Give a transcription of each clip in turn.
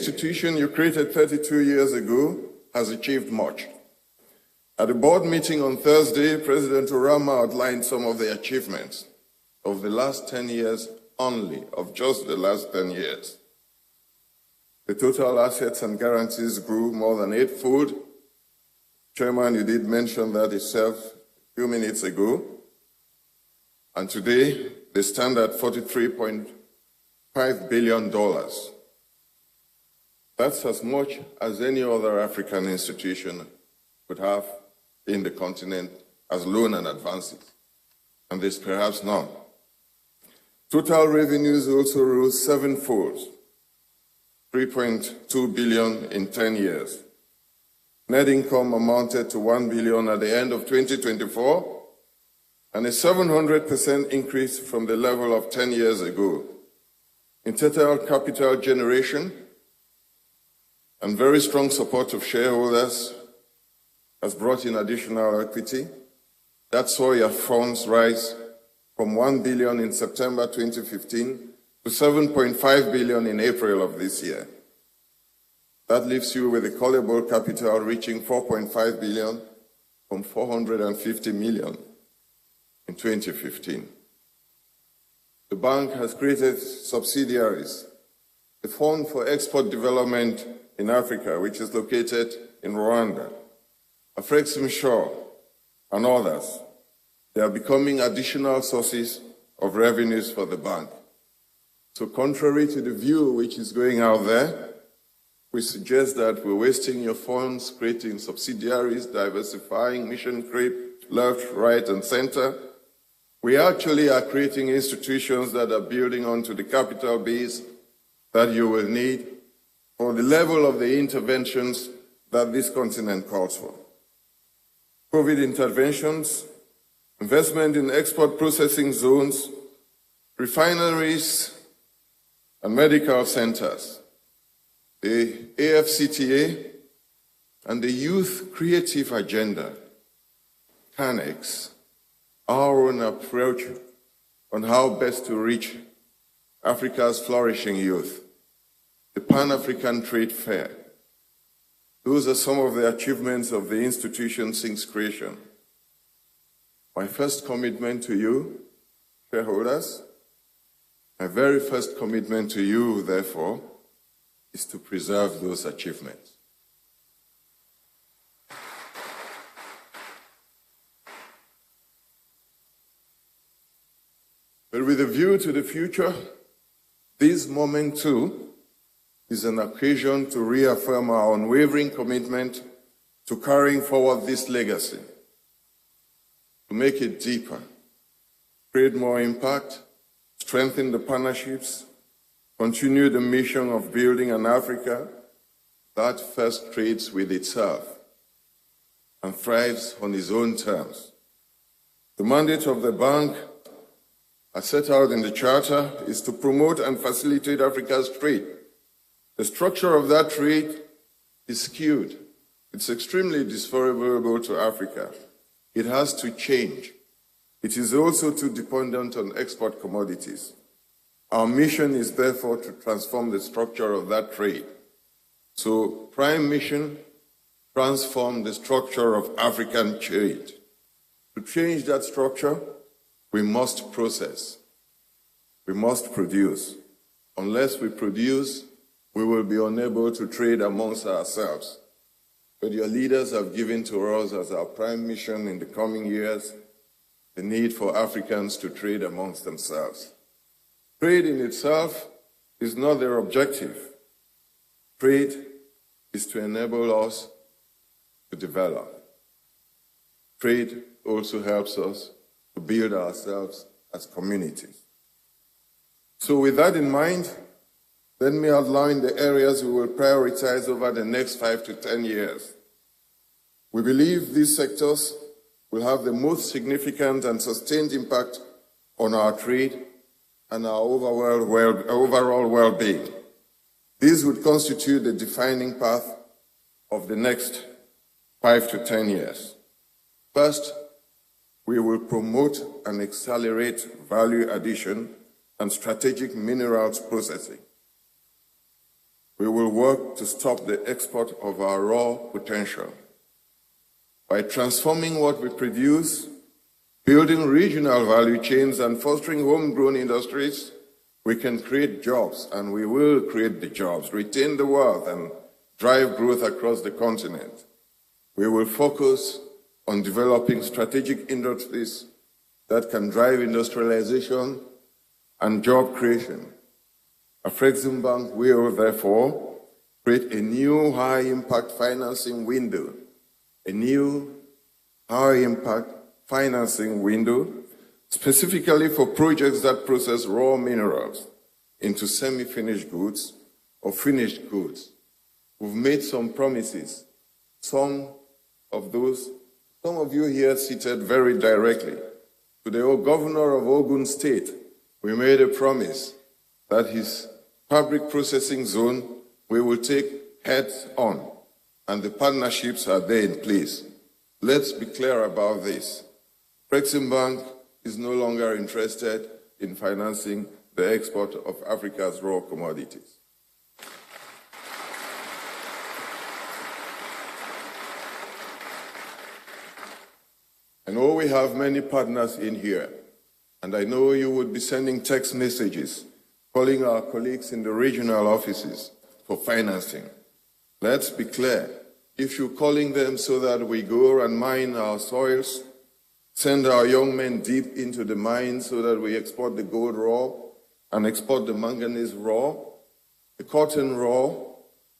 institution you created 32 years ago has achieved much. At a board meeting on Thursday, President Orama outlined some of the achievements of the last 10 years only, of just the last 10 years. The total assets and guarantees grew more than eightfold. Chairman, you did mention that itself a few minutes ago. And today, they stand at $43.5 billion. That's as much as any other African institution would have in the continent as loan and advances, and there's perhaps none. Total revenues also rose sevenfold, $3.2 billion in 10 years. Net income amounted to $1 billion at the end of 2024, and a 700% increase from the level of 10 years ago. In total capital generation and very strong support of shareholders has brought in additional equity. That saw your funds rise from $1 billion in September 2015 to $7.5 billion in April of this year. That leaves you with a callable capital reaching $4.5 billion from $450 million in 2015. The bank has created subsidiaries, the Fund for Export Development in Africa, which is located in Rwanda, Afreximbank, and others. They are becoming additional sources of revenues for the bank. So contrary to the view which is going out there, we suggest that we're wasting your funds creating subsidiaries, diversifying, mission creep, left, right, and center. We actually are creating institutions that are building onto the capital base that you will need for the level of the interventions that this continent calls for. COVID interventions, investment in export processing zones, refineries, and medical centers, the AFCTA, and the Youth Creative Agenda, CANEX, our own approach on how best to reach Africa's flourishing youth, the Pan-African Trade Fair. Those are some of the achievements of the institution since creation. My first commitment to you, shareholders, my very first commitment to you, therefore, is to preserve those achievements. But with a view to the future, this moment too is an occasion to reaffirm our unwavering commitment to carrying forward this legacy, to make it deeper, create more impact, strengthen the partnerships, continue the mission of building an Africa that first trades with itself and thrives on its own terms. The mandate of the bank, as set out in the Charter, is to promote and facilitate Africa's trade. The structure of that trade is skewed. It's extremely disfavorable to Africa. It has to change. It is also too dependent on export commodities. Our mission is therefore to transform the structure of that trade. So, prime mission, transform the structure of African trade. To change that structure, we must process. We must produce. Unless we produce, we will be unable to trade amongst ourselves. But your leaders have given to us as our prime mission in the coming years the need for Africans to trade amongst themselves. Trade in itself is not their objective. Trade is to enable us to develop. Trade also helps us to build ourselves as communities. So with that in mind, let me outline the areas we will prioritize over the next 5 to 10 years. We believe these sectors will have the most significant and sustained impact on our trade and our overall well-being. These would constitute the defining path of the next 5 to 10 years. First, we will promote and accelerate value addition and strategic minerals processing. We will work to stop the export of our raw potential. By transforming what we produce, building regional value chains, and fostering homegrown industries, we can create jobs, and we will create the jobs, retain the wealth, and drive growth across the continent. We will focus on developing strategic industries that can drive industrialization and job creation. Afreximbank will, therefore, create a new high-impact financing window, specifically for projects that process raw minerals into semi-finished goods or finished goods. We've made some promises. Some of you here seated very directly. To the governor of Ogun State, we made a promise that his fabric processing zone we will take heads on, and the partnerships are there in place. Let's be clear about this. Afreximbank is no longer interested in financing the export of Africa's raw commodities. I know we have many partners in here, and I know you would be sending text messages, calling our colleagues in the regional offices for financing. Let's be clear. If you're calling them so that we go and mine our soils, send our young men deep into the mines so that we export the gold raw and export the manganese raw, the cotton raw,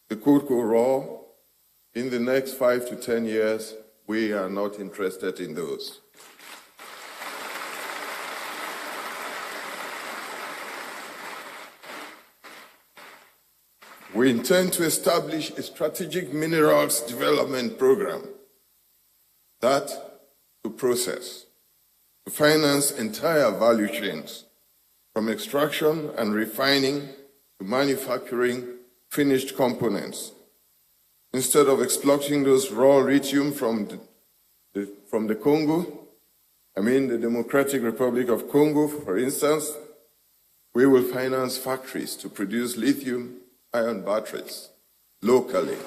the cocoa raw, in the next 5 to 10 years, we are not interested in those. We intend to establish a strategic minerals development program that to process, to finance entire value chains, from extraction and refining to manufacturing finished components. Instead of exploiting those raw lithium from the Congo, the Democratic Republic of Congo, for instance, we will finance factories to produce lithium-ion batteries locally.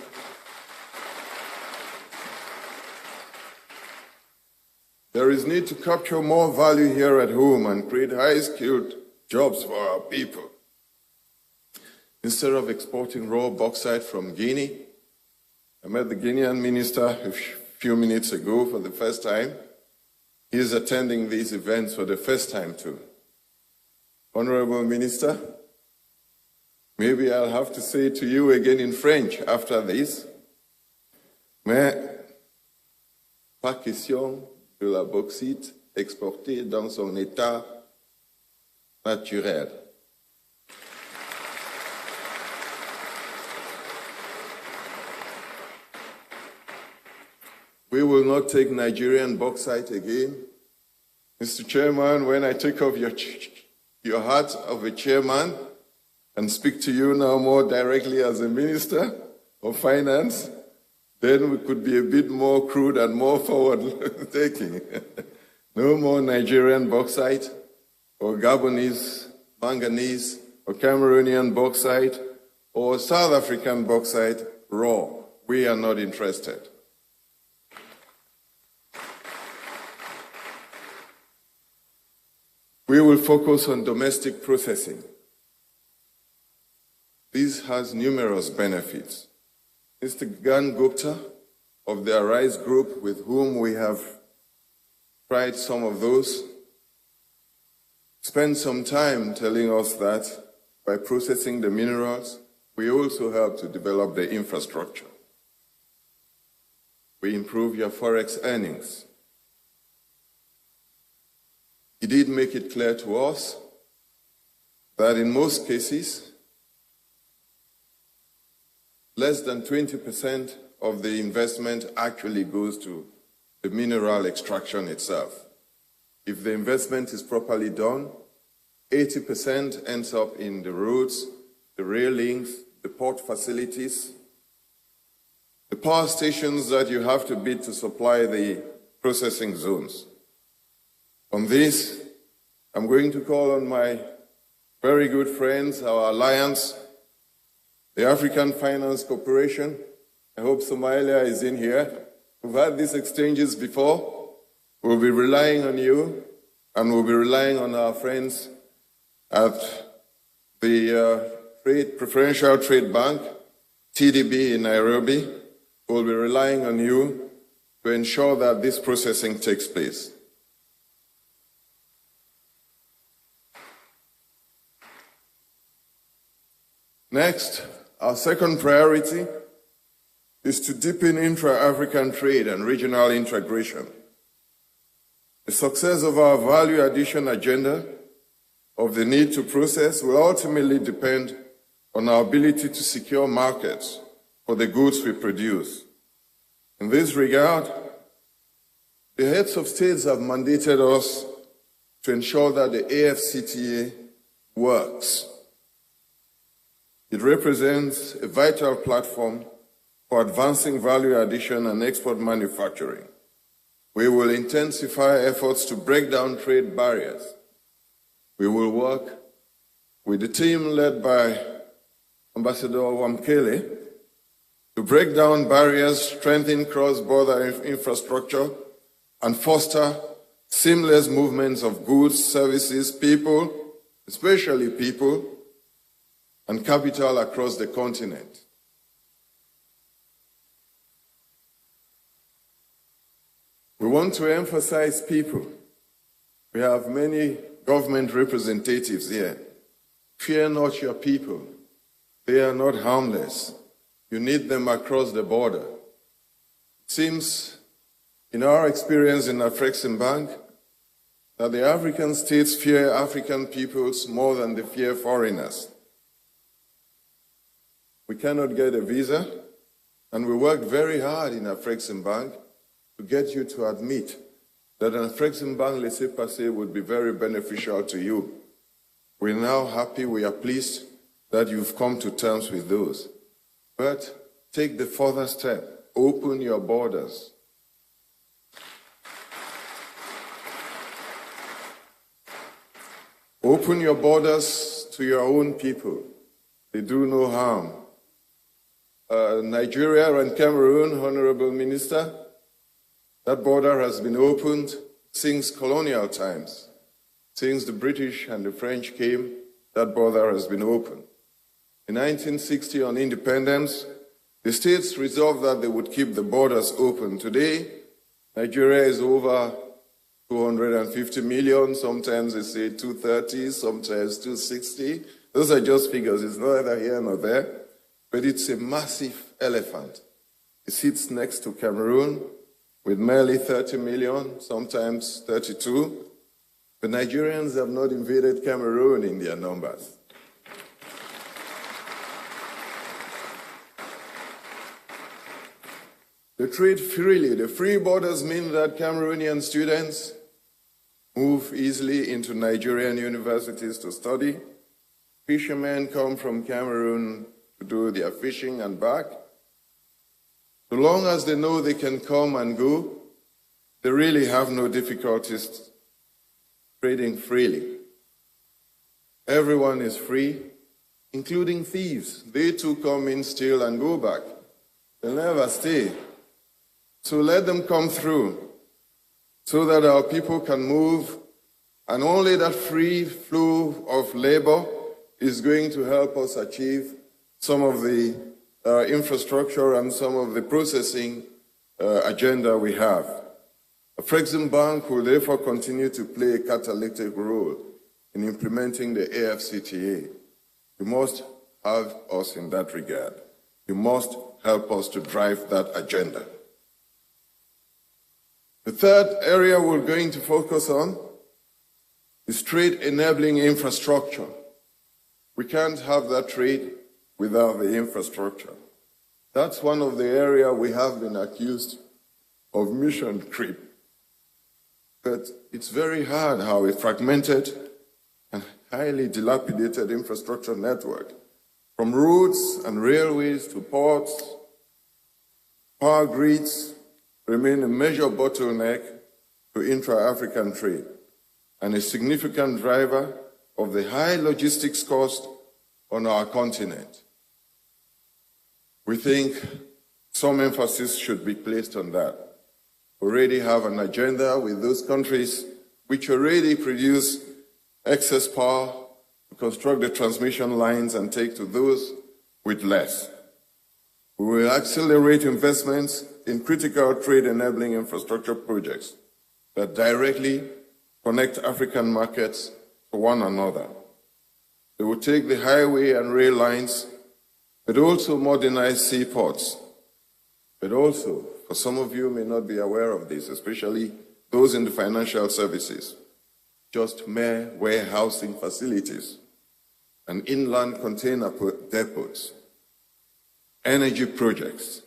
There is need to capture more value here at home and create high-skilled jobs for our people. Instead of exporting raw bauxite from Guinea, I met the Guinean minister a few minutes ago for the first time. He is attending these events for the first time too. Honorable Minister, maybe I'll have to say to you again in French after this. Mais pas question de la bauxite exportée dans son état naturel. We will not take Nigerian bauxite again. Mr. Chairman, when I take off your hat of a chairman and speak to you now more directly as a minister of finance, then we could be a bit more crude and more forward-taking. No more Nigerian bauxite or Gabonese manganese or Cameroonian bauxite or South African bauxite raw. We are not interested. We will focus on domestic processing. This has numerous benefits. Mr. Gan Gupta of the Arise Group, with whom we have tried some of those, spent some time telling us that by processing the minerals, we also help to develop the infrastructure. We improve your forex earnings. He did make it clear to us that in most cases, less than 20% of the investment actually goes to the mineral extraction itself. If the investment is properly done, 80% ends up in the roads, the rail links, the port facilities, the power stations that you have to build to supply the processing zones. On this, I'm going to call on my very good friends, our alliance, the African Finance Corporation. I hope Somalia is in here. We've had these exchanges before. We'll be relying on you, and we'll be relying on our friends at the Preferential Trade Bank, TDB in Nairobi. We'll be relying on you to ensure that this processing takes place. Next, our second priority is to deepen intra-African trade and regional integration. The success of our value addition agenda of the need to process will ultimately depend on our ability to secure markets for the goods we produce. In this regard, the heads of states have mandated us to ensure that the AfCFTA works. It represents a vital platform for advancing value addition and export manufacturing. We will intensify efforts to break down trade barriers. We will work with the team led by Ambassador Wamkele to break down barriers, strengthen cross-border infrastructure, and foster seamless movements of goods, services, people, especially people, and capital across the continent. We want to emphasize people. We have many government representatives here. Fear not your people. They are not harmless. You need them across the border. It seems, in our experience in Afreximbank, that the African states fear African peoples more than they fear foreigners. We cannot get a visa, and we worked very hard in Afreximbank to get you to admit that an Afreximbank laissez-passer would be very beneficial to you. We're now happy, we are pleased that you've come to terms with those. But take the further step, open your borders. Open your borders to your own people. They do no harm. Nigeria and Cameroon, Honorable Minister, that border has been opened since colonial times. Since the British and the French came, that border has been open. In 1960, on independence, the states resolved that they would keep the borders open. Today, Nigeria is over 250 million, sometimes they say 230, sometimes 260. Those are just figures, it's neither here nor there, but it's a massive elephant. It sits next to Cameroon with merely 30 million, sometimes 32. The Nigerians have not invaded Cameroon in their numbers. They trade freely. The free borders mean that Cameroonian students move easily into Nigerian universities to study. Fishermen come from Cameroon to do their fishing and back. So long as they know they can come and go, they really have no difficulties trading freely. Everyone is free, including thieves. They too come in, steal, and go back. They'll never stay. So let them come through so that our people can move, and only that free flow of labor is going to help us achieve some of the infrastructure and some of the processing agenda we have. Afreximbank will therefore continue to play a catalytic role in implementing the AfCFTA. You must have us in that regard. You must help us to drive that agenda. The third area we're going to focus on is trade-enabling infrastructure. We can't have that trade without the infrastructure. That's one of the areas we have been accused of mission creep. But it's very hard how a fragmented and highly dilapidated infrastructure network, from roads and railways to ports, power grids, remain a major bottleneck to intra-African trade and a significant driver of the high logistics cost on our continent. We think some emphasis should be placed on that. We already have an agenda with those countries which already produce excess power to construct the transmission lines and take to those with less. We will accelerate investments in critical trade-enabling infrastructure projects that directly connect African markets to one another. They will take the highway and rail lines, but also modernize seaports. But also, for some of you may not be aware of this, especially those in the financial services, just mere warehousing facilities and inland container depots, energy projects,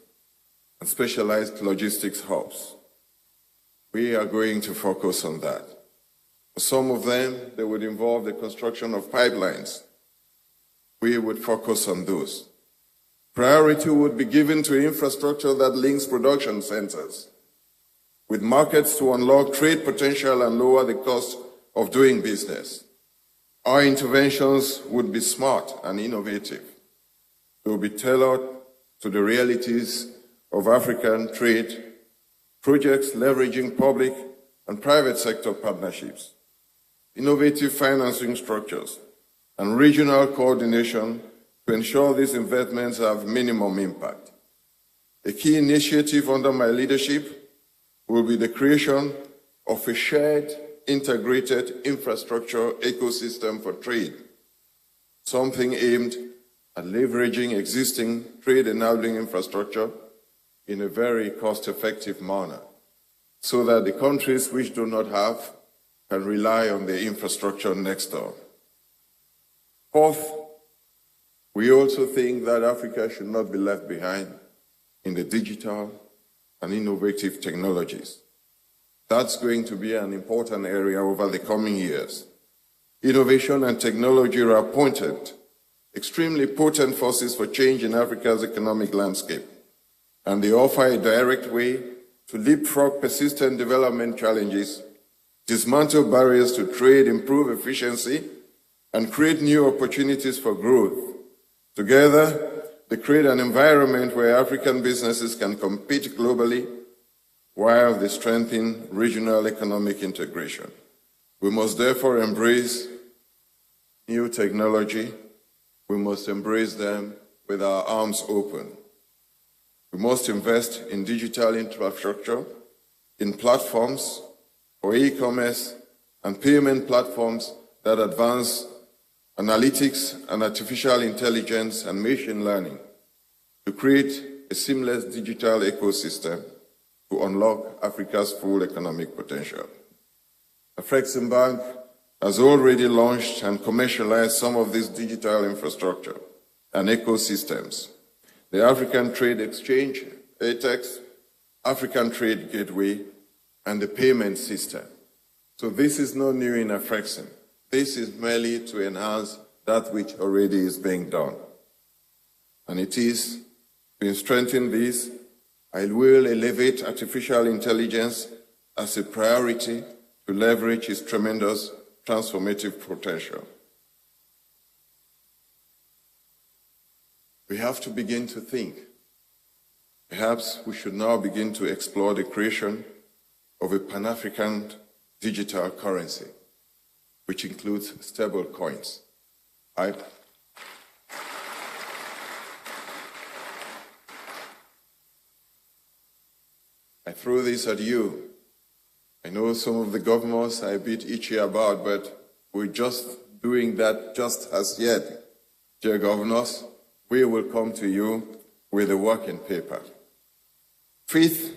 and specialized logistics hubs. We are going to focus on that. For some of them, they would involve the construction of pipelines. We would focus on those. Priority would be given to infrastructure that links production centers with markets to unlock trade potential and lower the cost of doing business. Our interventions would be smart and innovative. They will be tailored to the realities of African trade, projects leveraging public and private sector partnerships, innovative financing structures, and regional coordination to ensure these investments have minimum impact. A key initiative under my leadership will be the creation of a shared, integrated infrastructure ecosystem for trade, something aimed at leveraging existing trade-enabling infrastructure in a very cost-effective manner, so that the countries which do not have can rely on the infrastructure next door. Fourth, we also think that Africa should not be left behind in the digital and innovative technologies. That's going to be an important area over the coming years. Innovation and technology are appointed extremely potent forces for change in Africa's economic landscape, and they offer a direct way to leapfrog persistent development challenges, dismantle barriers to trade, improve efficiency, and create new opportunities for growth. Together, they create an environment where African businesses can compete globally while they strengthen regional economic integration. We must therefore embrace new technology. We must embrace them with our arms open. We must invest in digital infrastructure, in platforms for e-commerce and payment platforms that advance analytics and artificial intelligence and machine learning to create a seamless digital ecosystem to unlock Africa's full economic potential. Afreximbank has already launched and commercialized some of this digital infrastructure and ecosystems. The African Trade Exchange, ATEX, African Trade Gateway, and the payment system. So this is not new in Afrexim. This is merely to enhance that which already is being done. And it is to strengthen this, I will elevate artificial intelligence as a priority to leverage its tremendous transformative potential. We have to begin to think. Perhaps we should now begin to explore the creation of a Pan-African digital currency, which includes stable coins. I throw this at you. I know some of the governors are a bit itchy about, but we're just doing that just as yet. Dear governors, we will come to you with a working paper. Fifth,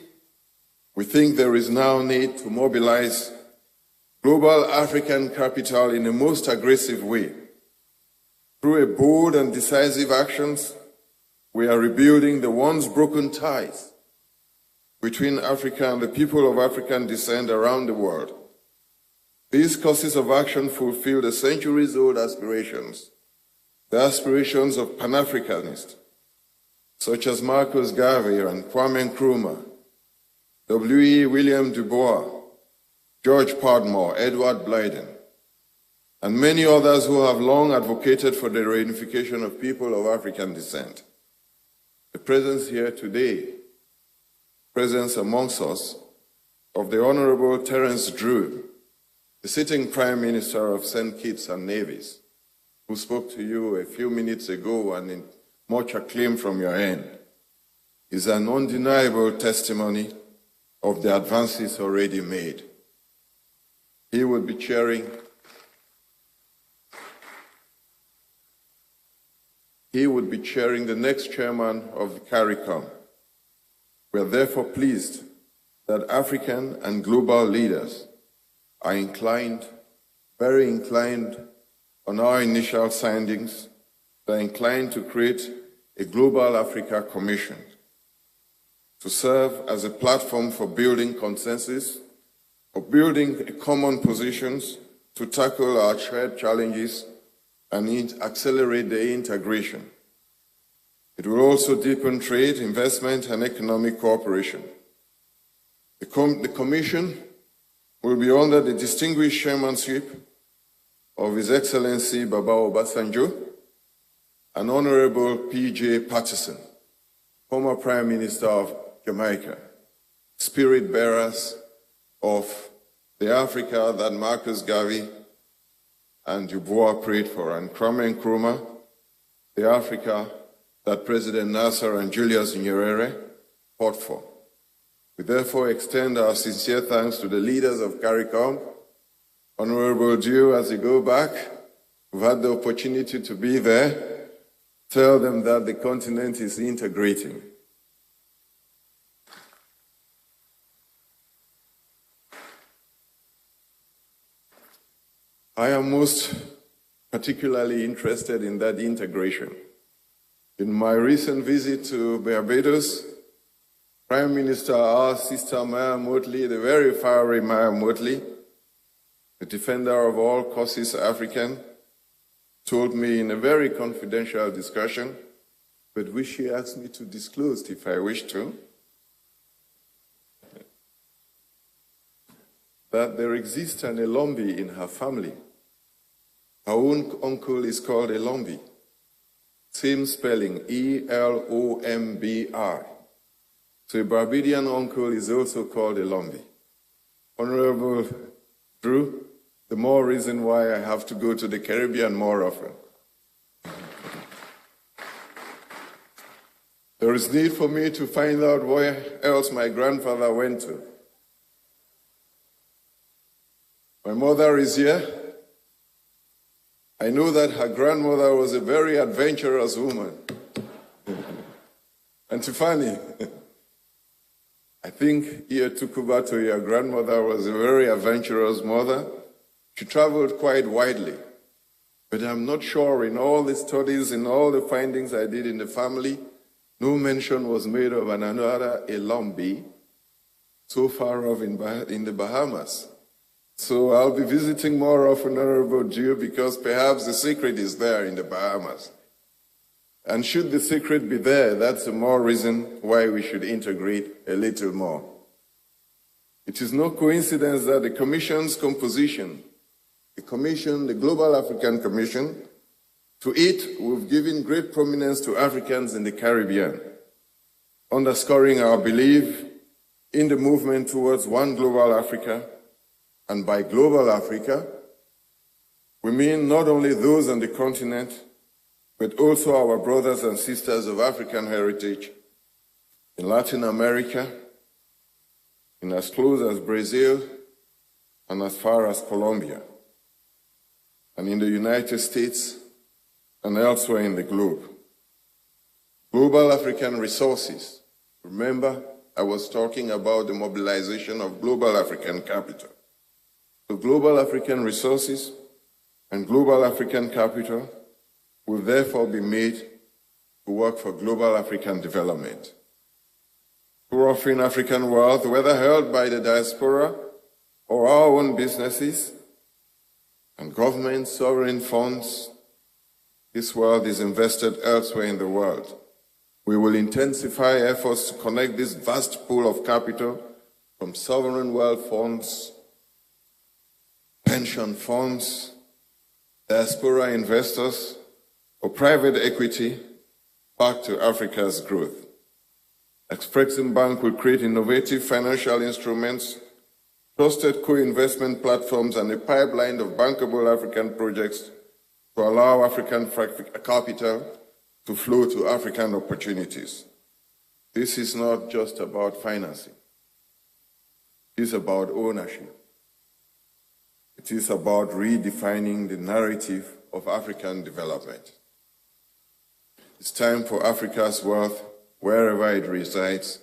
we think there is now need to mobilize global African capital in the most aggressive way. Through a bold and decisive actions, we are rebuilding the once broken ties between Africa and the people of African descent around the world. These courses of action fulfill the centuries-old aspirations, the aspirations of Pan-Africanists, such as Marcus Garvey and Kwame Nkrumah, W.E. William Du Bois, George Padmore, Edward Blyden, and many others who have long advocated for the reunification of people of African descent. the presence here today, presence amongst us, of the Honorable Terence Drew, the sitting Prime Minister of St. Kitts and Nevis, who spoke to you a few minutes ago and in much acclaim from your end, is an undeniable testimony of the advances already made. He would be chairing the next chairman of the CARICOM. We are therefore pleased that African and global leaders are very inclined on our initial findings. They're inclined to create a Global Africa Commission to serve as a platform for building consensus, for building common positions to tackle our shared challenges and accelerate the integration. It will also deepen trade, investment, and economic cooperation. The Commission will be under the distinguished chairmanship of His Excellency Baba Obasanjo and Honorable P.J. Patterson, former Prime Minister of Jamaica, spirit bearers of the Africa that Marcus Garvey and Dubois prayed for, and Kwame Nkrumah, the Africa that President Nasser and Julius Nyerere fought for. We therefore extend our sincere thanks to the leaders of CARICOM. Honorable Drew, as you go back, we've had the opportunity to be there. Tell them that the continent is integrating. I am most particularly interested in that integration. In my recent visit to Barbados, Prime Minister, our sister Maya Motley, the very fiery Maya Motley, the defender of all causes African, told me in a very confidential discussion, but which she asked me to disclose if I wish to, that there exists an Elombi in her family. Her own uncle is called Elombi. Same spelling, E-L-O-M-B-I. So a Barbadian uncle is also called Elombi. Honorable Drew, the more reason why I have to go to the Caribbean more often. There is need for me to find out where else my grandfather went to. My mother is here. I know that her grandmother was a very adventurous woman. And Tiffany, I think Iya Tukubato, your grandmother, was a very adventurous mother. She traveled quite widely. But I'm not sure in all the studies, in all the findings I did in the family, no mention was made of another Elombi so far off in the Bahamas. So I'll be visiting more often, Honorable Drew, because perhaps the secret is there in the Bahamas. And should the secret be there, that's the more reason why we should integrate a little more. It is no coincidence that the Commission's composition, the Global African Commission, to it we've given great prominence to Africans in the Caribbean, underscoring our belief in the movement towards one global Africa. And by global Africa, we mean not only those on the continent, but also our brothers and sisters of African heritage in Latin America, in as close as Brazil, and as far as Colombia, and in the United States and elsewhere in the globe. Global African resources. Remember, I was talking about the mobilization of global African capital. So global African resources and global African capital will therefore be made to work for global African development. Too often African wealth, whether held by the diaspora or our own businesses and government sovereign funds, this wealth is invested elsewhere in the world. We will intensify efforts to connect this vast pool of capital from sovereign wealth funds, pension funds, diaspora investors, or private equity, back to Africa's growth. Afreximbank will create innovative financial instruments, trusted co-investment platforms, and a pipeline of bankable African projects to allow African capital to flow to African opportunities. This is not just about financing. It is about ownership. It is about redefining the narrative of African development. It's time for Africa's wealth, wherever it resides,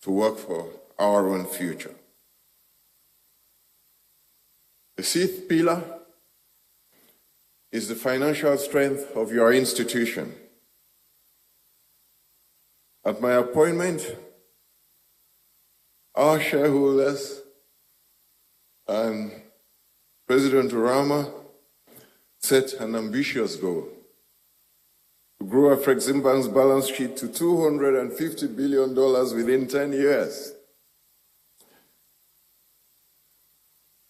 to work for our own future. The sixth pillar is the financial strength of your institution. At my appointment, our shareholders and President Urama set an ambitious goal to grow Afreximbank's balance sheet to $250 billion within 10 years.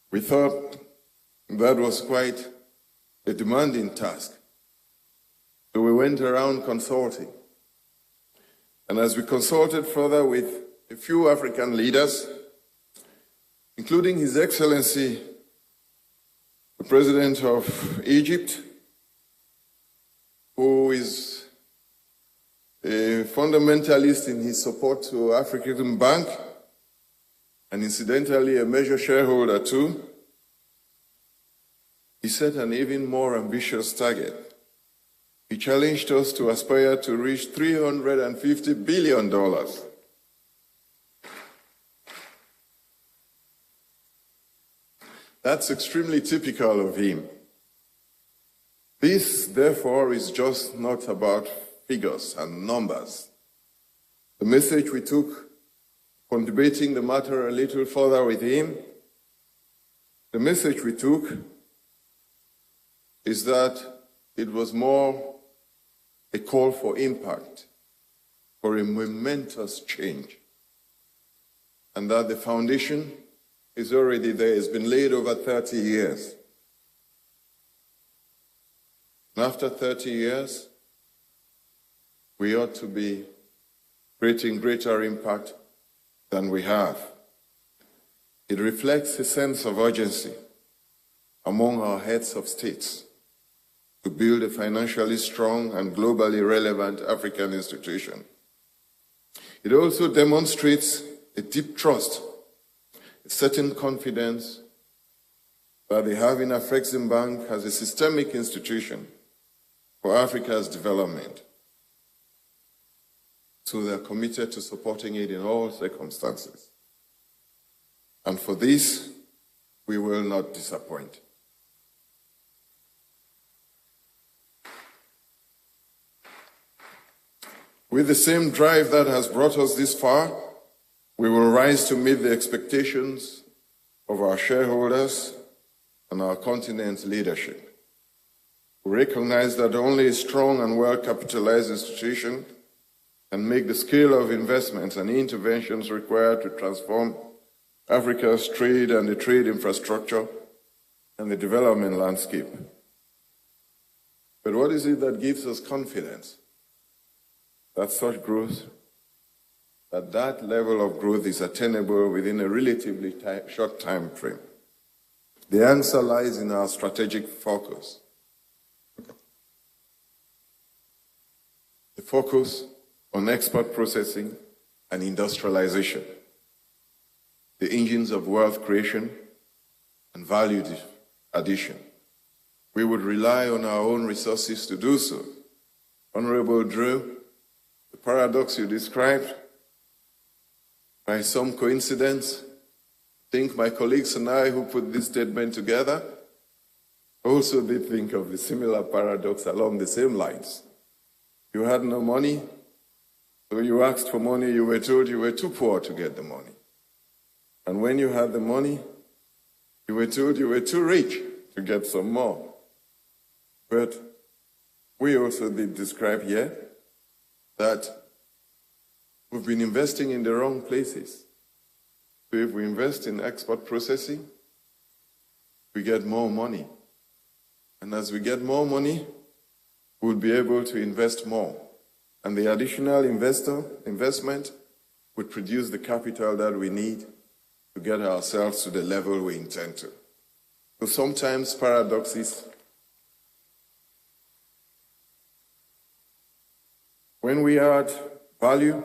We thought that was quite a demanding task. So we went around consulting. And as we consulted further with a few African leaders, including His Excellency, the President of Egypt, who is a fundamentalist in his support to Afreximbank, and incidentally a major shareholder too, he set an even more ambitious target. He challenged us to aspire to reach $350 billion. That's extremely typical of him. This, therefore, is just not about figures and numbers. The message we took from debating the matter a little further with him, the message we took is that it was more a call for impact, for a momentous change, and that the foundation is already there. It's been laid over 30 years. And after 30 years, we ought to be creating greater impact than we have. It reflects a sense of urgency among our heads of states to build a financially strong and globally relevant African institution. It also demonstrates a deep trust, a certain confidence that they have in Afreximbank as a systemic institution for Africa's development. So they're committed to supporting it in all circumstances. And for this, we will not disappoint. With the same drive that has brought us this far, we will rise to meet the expectations of our shareholders and our continent's leadership. We recognize that only a strong and well-capitalized institution can make the scale of investments and interventions required to transform Africa's trade and the trade infrastructure and the development landscape. But what is it that gives us confidence that such growth, that level of growth is attainable within a relatively short time frame? The answer lies in our strategic focus. The focus on export processing and industrialization, the engines of wealth creation and value addition. We would rely on our own resources to do so. Honorable Drew, the paradox you described, by some coincidence, I think my colleagues and I who put this statement together also did think of the similar paradox along the same lines. You had no money, so you asked for money, you were told you were too poor to get the money. And when you had the money, you were told you were too rich to get some more. But we also did describe here that we've been investing in the wrong places. So if we invest in export processing, we get more money. And as we get more money, we'll be able to invest more and the additional investment would produce the capital that we need to get ourselves to the level we intend to. So sometimes paradoxes. When we add value,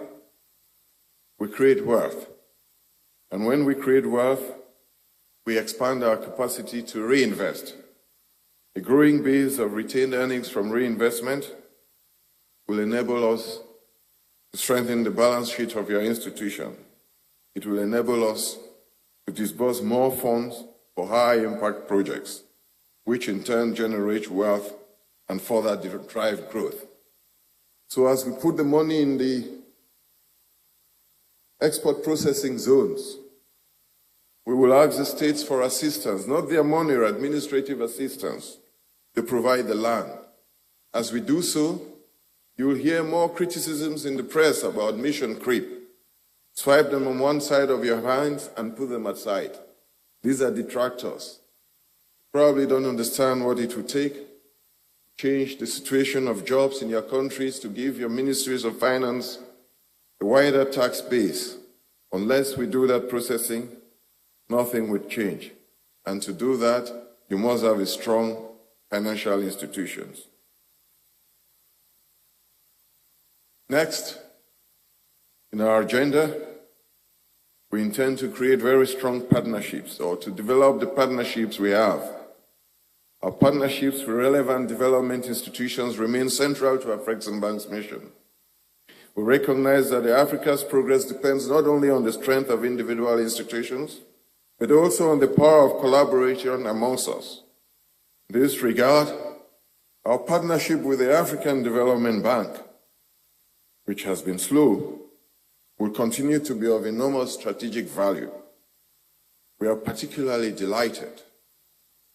we create wealth. And when we create wealth, we expand our capacity to reinvest. A growing base of retained earnings from reinvestment will enable us to strengthen the balance sheet of your institution. It will enable us to disburse more funds for high-impact projects, which in turn generate wealth and further drive growth. So as we put the money in the export processing zones, we will ask the states for assistance, not their money or administrative assistance, to provide the land. As we do so, you will hear more criticisms in the press about mission creep. Swipe them on one side of your hands and put them aside. These are detractors. Probably don't understand what it would take to change the situation of jobs in your countries, to give your ministries of finance a wider tax base. Unless we do that processing, nothing would change. And to do that, you must have a strong financial institutions. Next, in our agenda, we intend to create very strong partnerships, or to develop the partnerships we have. Our partnerships with relevant development institutions remain central to Afreximbank's mission. We recognize that Africa's progress depends not only on the strength of individual institutions, but also on the power of collaboration amongst us. In this regard, our partnership with the African Development Bank, which has been slow, will continue to be of enormous strategic value. We are particularly delighted,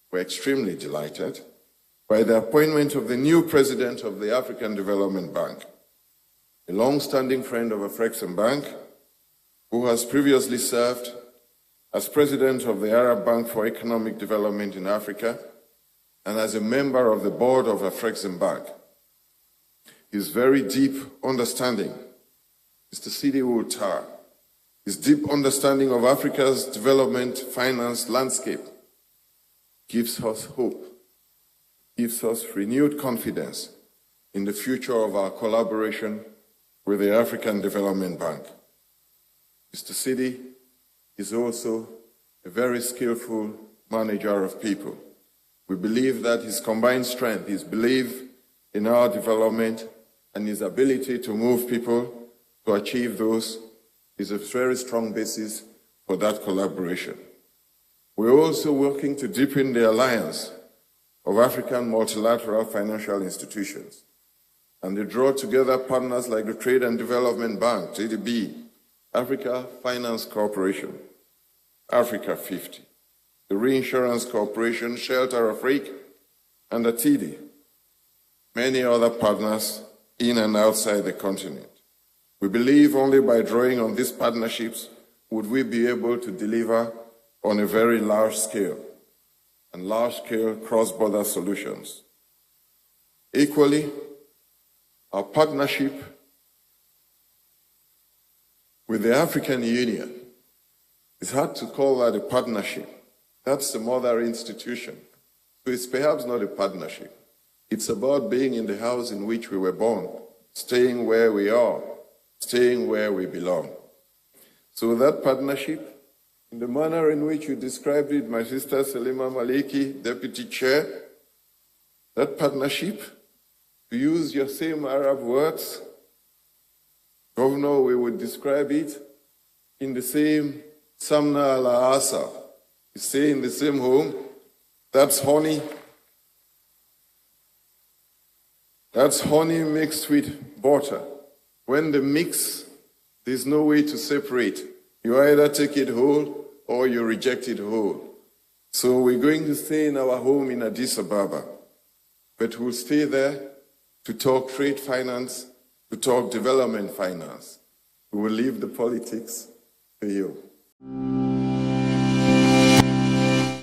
we're extremely delighted, by the appointment of the new president of the African Development Bank, a long-standing friend of Afreximbank, who has previously served as president of the Arab Bank for Economic Development in Africa and as a member of the board of Afreximbank. His very deep understanding, Mr. Sidi Ouattara, his deep understanding of Africa's development finance landscape gives us hope, gives us renewed confidence in the future of our collaboration with the African Development Bank. Mr. Sidi is also a very skillful manager of people. We believe that his combined strength, his belief in our development, and his ability to move people to achieve those is a very strong basis for that collaboration. We're also working to deepen the alliance of African multilateral financial institutions, and they draw together partners like the Trade and Development Bank, TDB, Africa Finance Corporation, Africa 50, the Reinsurance Corporation, Shelter Afrique, and ATIDI, many other partners in and outside the continent. We believe only by drawing on these partnerships would we be able to deliver on a very large scale and large-scale cross-border solutions. Equally, our partnership with the African Union, it's hard to call that a partnership. That's the mother institution. So it's perhaps not a partnership. It's about being in the house in which we were born, staying where we are, staying where we belong. So that partnership, in the manner in which you described it, my sister Salima Maliki, Deputy Chair, that partnership, to use your same Arab words, Governor, we would describe it in the same Samna ala Asa. You stay in the same home, that's honey. That's honey mixed with butter. When they mix, there's no way to separate. You either take it whole or you reject it whole. So we're going to stay in our home in Addis Ababa, but we'll stay there to talk trade finance, to talk development finance. We will leave the politics to you.